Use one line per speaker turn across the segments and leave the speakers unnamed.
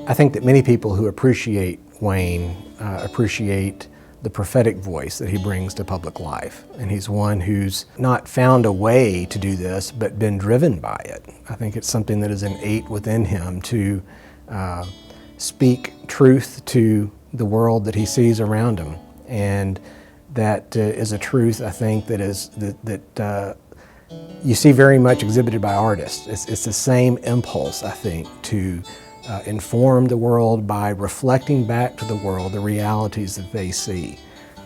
I think that many people who appreciate Wayne appreciate the prophetic voice that he brings to public life. And he's one who's not found a way to do this, but been driven by it. I think it's something that is innate within him to speak truth to the world that he sees around him. And that is a truth, I think, that is that you see very much exhibited by artists. It's the same impulse, I think, to inform the world by reflecting back to the world the realities that they see.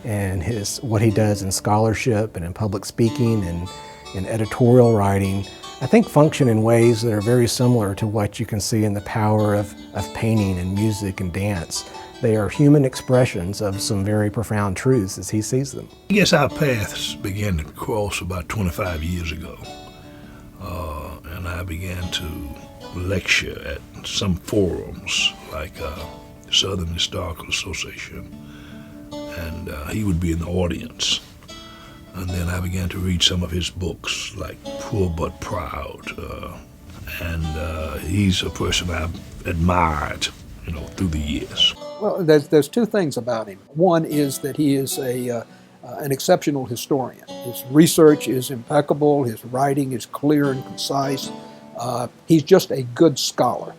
And what he does in scholarship and in public speaking and in editorial writing, I think function in ways that are very similar to what you can see in the power of painting and music and dance. They are human expressions of some very profound truths as he sees them.
I guess our paths began to cross about 25 years ago, and I began to lecture at some forums like Southern Historical Association, and he would be in the audience. And then I began to read some of his books, like Poor But Proud, and he's a person I've admired, through the years.
Well, there's two things about him. One is that he is an exceptional historian. His research is impeccable, his writing is clear and concise. He's just a good scholar.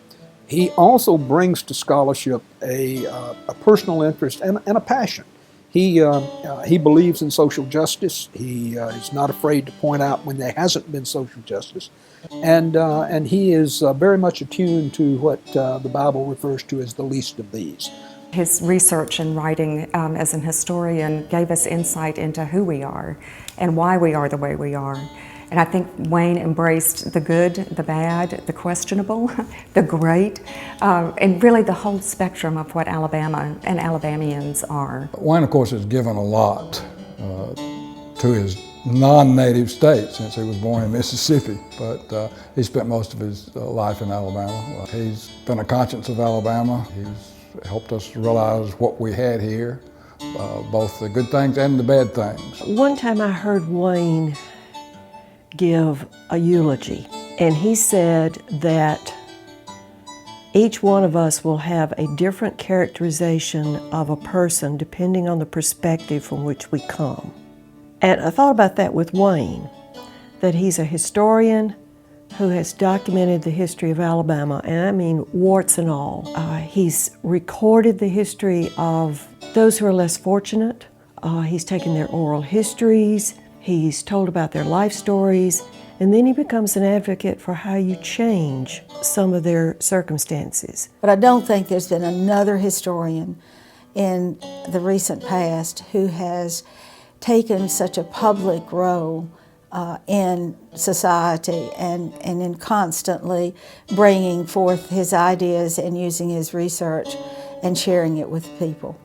He also brings to scholarship a personal interest and a passion. He believes in social justice. He is not afraid to point out when there hasn't been social justice. And he is very much attuned to what the Bible refers to as the least of these.
His research and writing as an historian gave us insight into who we are and why we are the way we are. And I think Wayne embraced the good, the bad, the questionable, the great, and really the whole spectrum of what Alabama and Alabamians are.
Wayne, of course, has given a lot to his non-native state since he was born in Mississippi, but he spent most of his life in Alabama. He's been a conscience of Alabama. He's helped us realize what we had here, both the good things and the bad things.
One time I heard Wayne give a eulogy, and he said that each one of us will have a different characterization of a person depending on the perspective from which we come. And I thought about that with Wayne, that he's a historian who has documented the history of Alabama, and I mean warts and all. He's recorded the history of those who are less fortunate. He's taken their oral histories, he's told about their life stories, and then he becomes an advocate for how you change some of their circumstances.
But I don't think there's been another historian in the recent past who has taken such a public role in society and in constantly bringing forth his ideas and using his research and sharing it with people.